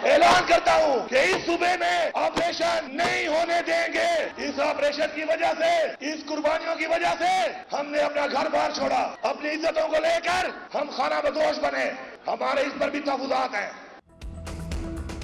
ऐलान करता हूँ कि इस सूबे में ऑपरेशन नहीं होने देंगे। इस ऑपरेशन की वजह से, इस कुर्बानियों की वजह से हमने अपना घर बार छोड़ा, अपनी इज्जतों को लेकर हम खाना बदोश बने। हमारे इस पर भी तहफुजात हैं।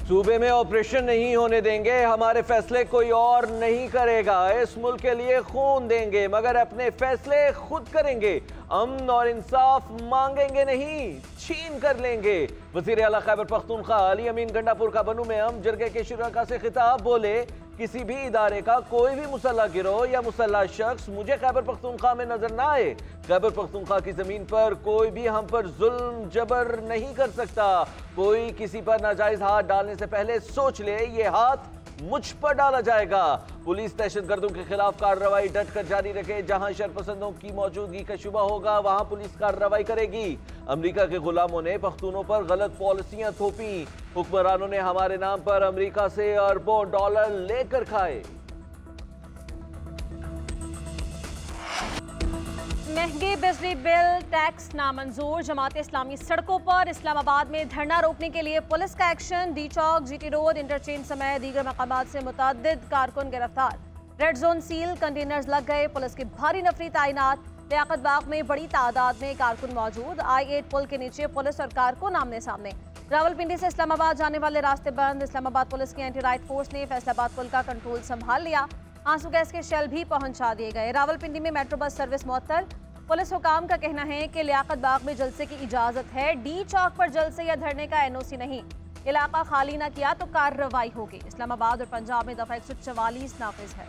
सूबे में ऑपरेशन नहीं होने देंगे, हमारे फैसले कोई और नहीं करेगा। इस मुल्क के लिए खून देंगे मगर अपने फैसले खुद करेंगे। अमन और इंसाफ मांगेंगे नहीं, छीन कर लेंगे। वजीर आला खैबर पख्तूनख्वा अली अमीन गंडापुर का बनू में हम जरगे के शुरा से खिताब बोले, किसी भी इदारे का कोई भी मुसल्ला गिरोह या मुसल्ला शख्स मुझे खैबर पख्तूनख्वा में नजर ना आए। खैबर पख्तूनख्वा की जमीन पर कोई भी हम पर जुल्म जबर नहीं कर सकता। कोई किसी पर नाजायज हाथ डालने से पहले सोच ले, ये हाथ मुझ पर डाला जाएगा। पुलिस दहशतगर्दों के खिलाफ कार्रवाई डट कर जारी रखे। जहां शरपसंदों की मौजूदगी का शुबा होगा वहां पुलिस कार्रवाई करेगी। अमेरिका के गुलामों ने पख्तूनों पर गलत पॉलिसियां थोपी। हुक्मरानों ने हमारे नाम पर अमेरिका से अरबों डॉलर लेकर खाए। महंगे बिजली बिल, टैक्स नामंजूर। जमात इस्लामी सड़कों पर। इस्लामाबाद में धरना रोकने के लिए पुलिस का एक्शन। डी चौक, जीटी रोड, इंटरचेंज समेत दीगर मकामात से मुतअद्दिद कारकुन गिरफ्तार। रेड जोन सील, कंटेनर्स लग गए। पुलिस की भारी नफरी तैनात। लियाकत बाग में बड़ी तादाद में कारकुन मौजूद। I-8 पुल के नीचे पुलिस और कारकुन आमने सामने। रावलपिंडी से इस्लामाबाद जाने वाले रास्ते बंद। इस्लामाबाद पुलिस की एंटी राइट फोर्स ने फैसलाबाद पुल का कंट्रोल संभाल लिया। आंसू गैस के शेल भी पहुंचा दिए गए। रावलपिंडी में मेट्रो बस सर्विस मुअत्तल। पुलिस हुकाम का कहना है कि लियाकत बाग में जलसे की इजाजत है, डी चौक पर जलसे या धरने का NOC नहीं। इलाका खाली न किया तो कार्रवाई होगी। इस्लामाबाद और पंजाब में दफा 144 नाफिज है।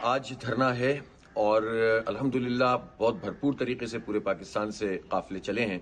आज धरना है और अल्हम्दुलिल्लाह बहुत भरपूर तरीके से पूरे पाकिस्तान से काफिले चले हैं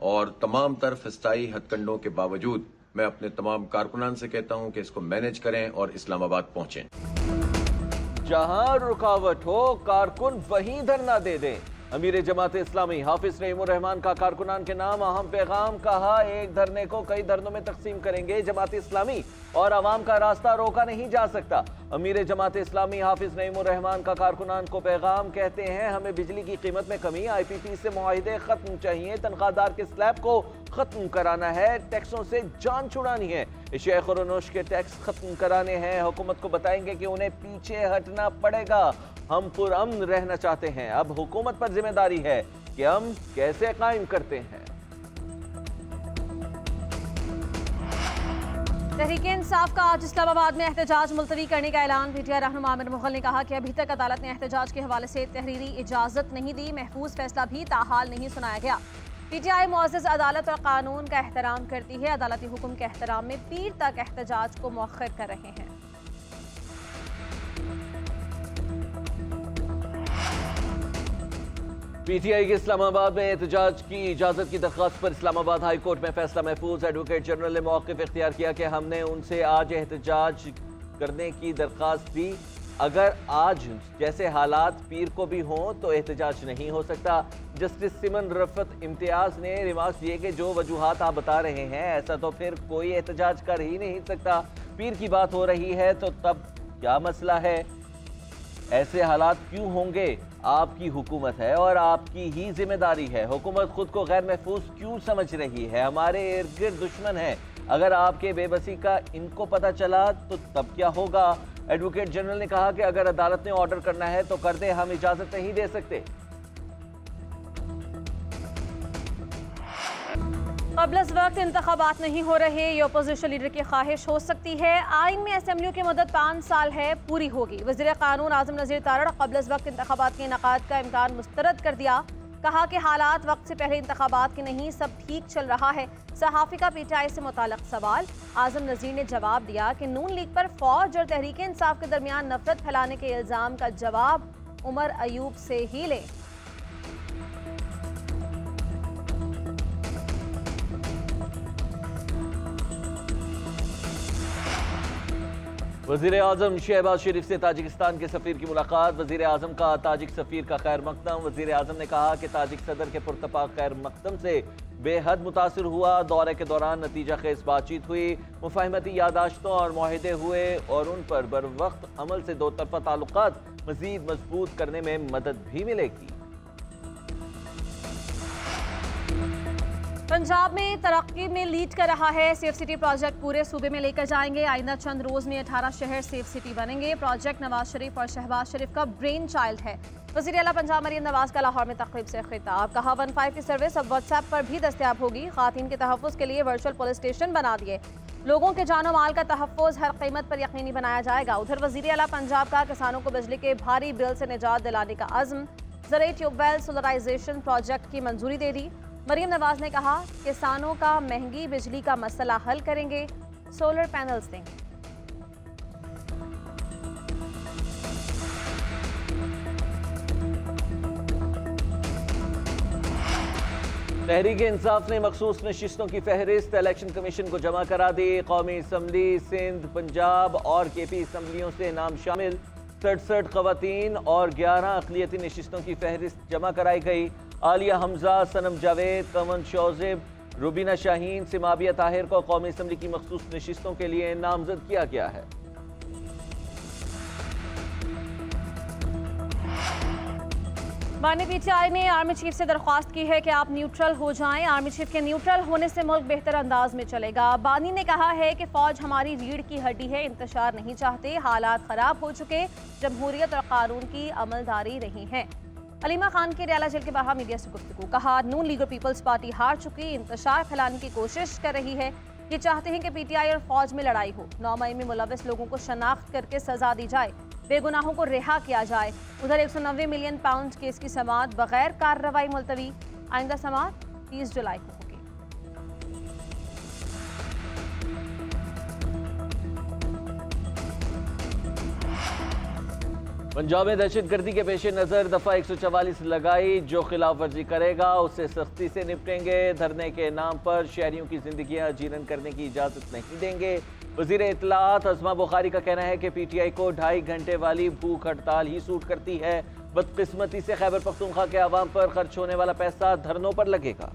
और तमाम तरफ स्थायी हथकंडों के बावजूद मैं अपने तमाम कारकुनान से कहता हूं कि इसको मैनेज करें और इस्लामाबाद पहुंचें। जहां रुकावट हो कारकुन वहीं धरना दे दें। अमीर जमात इस्लामी हाफिज नईमुर रहमान का कारकुनान के नाम अहम पैगाम। कहा, एक धरने को कई धरनों में तकसीम करेंगे। जमात इस्लामी और अवाम का रास्ता रोका नहीं जा सकता। अमीर जमात इस्लामी हाफिज नईमुर रहमान का कारकुनान को पैगाम। कहते हैं, हमें बिजली की कीमत में कमी, IPP से मुआहिदे खत्म चाहिए, तनख्वाहदार के स्लैब को खत्म कराना है, टैक्सों से जान छुड़ानी है, एशिया खुरनोश के टैक्स खत्म कराने हैं। हुकूमत को बताएंगे कि उन्हें पीछे हटना पड़ेगा। हम पुरअमन रहना चाहते हैं। अब हुकूमत पर जिम्मेदारी है कि हम कैसे कायम करते हैं। तहरीके इंसाफ का आज इस्लामाबाद में एहतजाज मुलतवी करने का ऐलान। PTI रहनुमा आमिर मुगल ने कहा कि अभी तक अदालत ने एहतजाज के हवाले से तहरीरी इजाजत नहीं दी। महफूज फैसला भी ताहाल नहीं सुनाया गया। PTI मुअज़्ज़ज़ अदालत और कानून का एहतराम करती है। अदालती हुक्म के एहतराम में पीर तक एहतजाज को मौखर कर रहे हैं। PTI के इस्लामाबाद में एहतजाज की इजाजत की दरख्वास्त पर इस्लामाबाद हाई कोर्ट में फैसला महफूज। एडवोकेट जनरल ने मौक़िफ़ इख्तियार किया कि हमने उनसे आज एहतजाज करने की दरख्वास्त दी। अगर आज जैसे हालात पीर को भी हों तो एहतजाज नहीं हो सकता। जस्टिस सिमन रफ़त इम्तियाज़ ने रिमार्क्स दिए कि जो वजूहात आप बता रहे हैं ऐसा तो फिर कोई एहतजाज कर ही नहीं सकता। पीर की बात हो रही है तो तब क्या मसला है? ऐसे हालात क्यों होंगे? आपकी हुकूमत है और आपकी ही जिम्मेदारी है। हुकूमत खुद को गैर महफूज क्यों समझ रही है? हमारे इर्द गिर्द दुश्मन है। अगर आपके बेबसी का इनको पता चला तो तब क्या होगा? एडवोकेट जनरल ने कहा कि अगर अदालत ने ऑर्डर करना है तो कर दे, हम इजाजत नहीं दे सकते। क़ब्ल वक्त इंतखाबात नहीं हो रहे, ये अपोजिशन लीडर की ख्वाहिश हो सकती है। आइन में असेंबलियों की मदद 5 साल है, पूरी होगी। वज़ीर कानून आज़म नज़ीर तारड़ क़ब्ल वक्त इंतखाबात के इनेकाद का इम्कान मुस्तरद कर दिया। कहा कि हालात वक्त से पहले इंतखाबात के नहीं, सब ठीक चल रहा है। सहाफ़ी का PTI से मुताल्लिक़ सवाल, आज़म नज़ीर ने जवाब दिया कि नून लीग पर फ़ौज और तहरीक इंसाफ के दरमियान नफरत फैलाने के इल्ज़ाम का जवाब उमर अयूब से ही लें। वज़ीर आज़म शहबाज शरीफ से ताजिकिस्तान के सफ़ीर की मुलाकात। वज़ीर आज़म का ताजिक सफ़ीर का खैर मकदम। वज़ीर आज़म ने कहा कि ताजिक सदर के पुरतपाक खैर मकदम से बेहद मुतासिर हुआ। दौरे के दौरान नतीजा खेज बातचीत हुई, मुफाहमती यादाश्तों और मुआहिदे हुए और उन पर बर वक्त अमल से दो तरफ़ा ताल्लुकात मज़ीद मजबूत करने में मदद भी मिलेगी। पंजाब में तरक्की में लीड कर रहा है। सेफ सिटी प्रोजेक्ट पूरे सूबे में लेकर जाएंगे। आइंदा चंद रोज में 18 शहर सेफ सिटी बनेंगे। प्रोजेक्ट नवाज शरीफ और शहबाज शरीफ का ब्रेन चाइल्ड है। वज़ीर आला पंजाब मरियम नवाज का लाहौर में तकरीब से खिताब। कहा 15 की सर्विस अब व्हाट्सएप पर भी दस्तयाब होगी। खातून के तहफ़्फ़ुज़ के लिए वर्चुअल पुलिस स्टेशन बना दिए। लोगों के जानो माल का तहफ़्फ़ुज़ हर कीमत पर यकीनी बनाया जाएगा। उधर वज़ीर आला पंजाब का किसानों को बिजली के भारी बिल से निजात दिलाने का अज़्म। ज़राई ट्यूबवेल सोलराइजेशन प्रोजेक्ट की मंजूरी दे दी। मरियम नवाज ने कहा किसानों का महंगी बिजली का मसला हल करेंगे, सोलर पैनल्स देंगे। तहरीक इंसाफ ने मखसूस नशिस्तों की फहरिस्त इलेक्शन कमीशन को जमा करा दी। कौमी असम्बली सिंध, पंजाब और केपी असम्बलियों से नाम शामिल 67 खवातीन और 11 अक़लियती नशिस्तों की फहरिस्त जमा कराई गई। आलिया हमजा, सनम जावेद, कमन शौज़िब, रुबीना शाहीन, सिमाबिया ताहिर को कौमी असम्बली की मखसूस नशिस्तों के लिए नामजद किया गया है। बानी पीटीआई ने आर्मी चीफ से दरख्वास्त की है कि आप न्यूट्रल हो जाएं। आर्मी चीफ के न्यूट्रल होने से मुल्क बेहतर अंदाज में चलेगा। बानी ने कहा है कि फौज हमारी रीढ़ की हड्डी है, इंतशार नहीं चाहते। हालात खराब हो चुके, जमहूरियत और कानून की अमलदारी रही है। अलीमा खान के रियाला जेल के बाहर मीडिया से गुफ्तगू। कहा नून लीग और पीपल्स पार्टी हार चुकी, इंतशार फैलाने की कोशिश कर रही है। ये चाहते हैं कि पीटीआई और फौज में लड़ाई हो। 9 मई में मुलविस लोगों को शनाख्त करके सजा दी जाए, बेगुनाहों को रिहा किया जाए। उधर 190 मिलियन पाउंड केस की समाअत बगैर कार्रवाई मुलतवी। आइंदा समाअत 30 जुलाई को। पंजाब में दहशतगर्दी के पेश नज़र दफ़ा 144 लगाई। जो खिलाफ वर्जी करेगा उसे सख्ती से निपटेंगे। धरने के नाम पर शहरियों की जिंदगियां जीरन करने की इजाज़त नहीं देंगे। वज़ीर इत्तलाआत अज़मा बुखारी का कहना है कि पीटीआई को 2.5 घंटे वाली भूख हड़ताल ही सूट करती है। बदकिस्मती से खैबर पख्तूनख्वा के आवाम पर खर्च होने वाला पैसा धरनों पर लगेगा।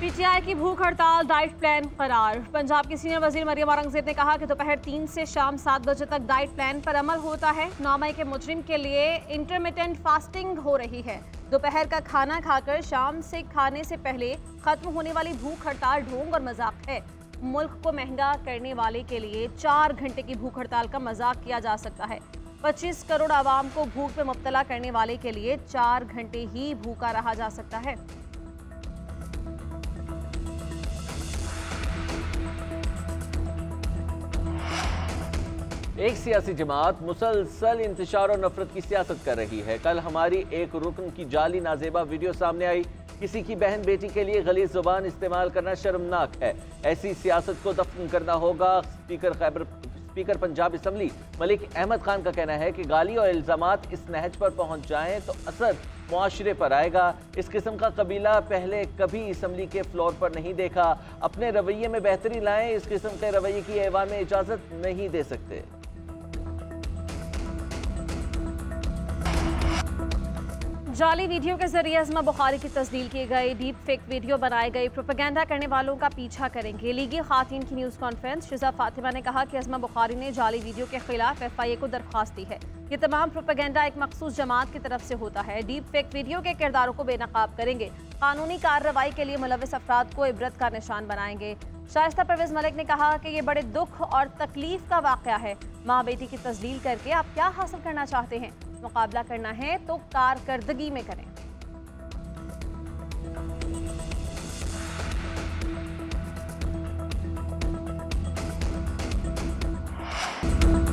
पीटीआई की भूख हड़ताल डाइट प्लान करार। पंजाब की सीनियर वजीर मरियम औरंगजेब ने कहा कि दोपहर 3 से शाम 7 बजे तक डाइट प्लान पर अमल होता है। 9 मई के मुजरिम के लिए इंटरमिटेंट फास्टिंग हो रही है। दोपहर का खाना खाकर शाम से खाने से पहले खत्म होने वाली भूख हड़ताल ढोंग और मजाक है। मुल्क को महंगा करने वाले के लिए 4 घंटे की भूख हड़ताल का मजाक किया जा सकता है। 25 करोड़ आवाम को भूख में मुब्तला करने वाले के लिए 4 घंटे ही भूखा रहा जा सकता है। एक सियासी जमात मुसलसल इंतशार और नफरत की सियासत कर रही है। कल हमारी एक रुकन की जाली नाजेबा वीडियो सामने आई। किसी की बहन बेटी के लिए गलीज़ ज़ुबान इस्तेमाल करना शर्मनाक है। ऐसी सियासत को दफन करना होगा। स्पीकर पंजाब असम्बली मलिक अहमद खान का कहना है कि गाली और इल्ज़ामात इस नहज पर पहुंच जाएं तो असर मुआशरे पर आएगा। इस किस्म का कबीला पहले कभी असम्बली के फ्लोर पर नहीं देखा। अपने रवैये में बेहतरी लाएं। इस किस्म के रवैये की ऐवान में इजाज़त नहीं दे सकते। जाली वीडियो के जरिए अज़मा बुखारी की तस्दील की गई डीप फेक वीडियो बनाए गए प्रोपेगेंडा करने वालों का पीछा करेंगे। लीगी खातून की न्यूज़ कॉन्फ्रेंस शिजा फातिमा ने कहा कि अज़मा बुखारी ने जाली वीडियो के खिलाफ FIA को दरख्वास्त दी है। ये तमाम प्रोपेगेंडा एक मखसूस जमात की तरफ से होता है। डीप फेक वीडियो के किरदारों को बेनकाब करेंगे। कानूनी कार्रवाई के लिए मुलविस अफराद को इबरत का निशान बनाएंगे। शाइस्ता परवेज मलिक ने कहा कि ये बड़े दुख और तकलीफ का वाक़या है। माँ बेटी की तस्दील करके आप क्या हासिल करना चाहते हैं? मुकाबला करना है तो कारकर्दगी में करें।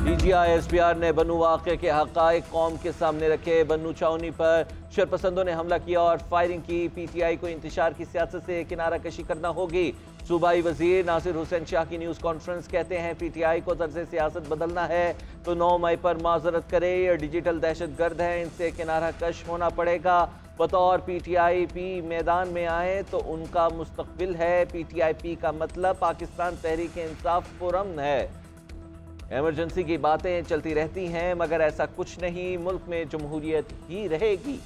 DGI SPR ने बन्नू वाक़े के हक़ाइक़ कौम के सामने रखे। बन्नू छावनी पर शरपसंदों ने हमला किया और फायरिंग की। PTI को इंतशार की सियासत से किनारा कशी करना होगी। सूबाई वजीर नासिर हुसैन शाह की न्यूज़ कॉन्फ्रेंस कहते हैं PTI को तर्ज़ सियासत बदलना है तो 9 मई पर माजरत करे। ये डिजिटल दहशतगर्द है, इनसे किनारा कश होना पड़ेगा। बतौर PTIP मैदान में आए तो उनका मुस्तकबिल है। PTIP का मतलब पाकिस्तान तहरीक इंसाफ पुरअमन है। इमरजेंसी की बातें चलती रहती हैं मगर ऐसा कुछ नहीं, मुल्क में जमहूरियत ही रहेगी।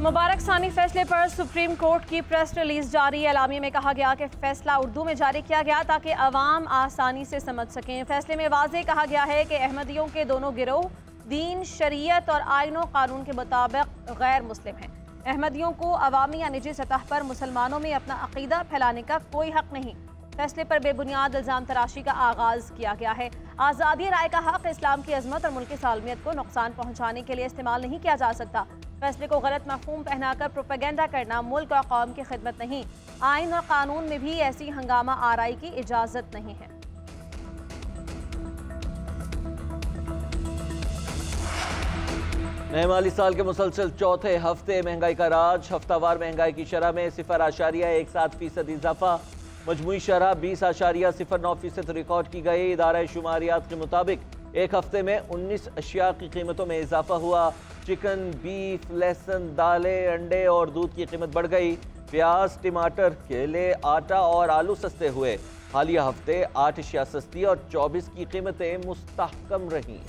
मुबारक सानी फैसले पर सुप्रीम कोर्ट की प्रेस रिलीज जारी। एलामिया में कहा गया कि फैसला उर्दू में जारी किया गया ताकि अवाम आसानी से समझ सकें। फैसले में वाज़ेह कहा गया है कि अहमदियों के दोनों गिरोह दीन, शरीयत और आईन व कानून के मुताबिक गैर मुस्लिम हैं। अहमदियों को अवामी या निजी सतह पर मुसलमानों में अपना अकीदा फैलाने का कोई हक नहीं। फैसले पर बेबुनियाद इल्ज़ाम तराशी का आगाज़ किया गया है। आज़ादी राय का हक इस्लाम की अजमत और मुल्क की सालमियत को नुकसान पहुँचाने के लिए इस्तेमाल नहीं किया जा सकता। फैसले को गलत मफहूम पहनाकर प्रोपेगेंडा करना मुल्क और कौम की खिदमत नहीं। आइन और कानून में भी ऐसी हंगामा आराई की इजाज़त नहीं है। नए माली साल के मुसलसल चौथे हफ्ते महंगाई का राज। हफ्तावार महंगाई की शरह में 0.17% इजाफा। मजमूई शरह 20.09% रिकॉर्ड की गई। इदारा शुमारियात के मुताबिक एक हफ्ते में 19 अशिया की कीमतों में इजाफा हुआ। चिकन, बीफ, लहसुन, दालें, अंडे और दूध की कीमत बढ़ गई। प्याज, टमाटर, केले, आटा और आलू सस्ते हुए। हालिया हफ्ते 8 अशिया सस्ती और 24 की कीमतें मुस्तहकम रहीं।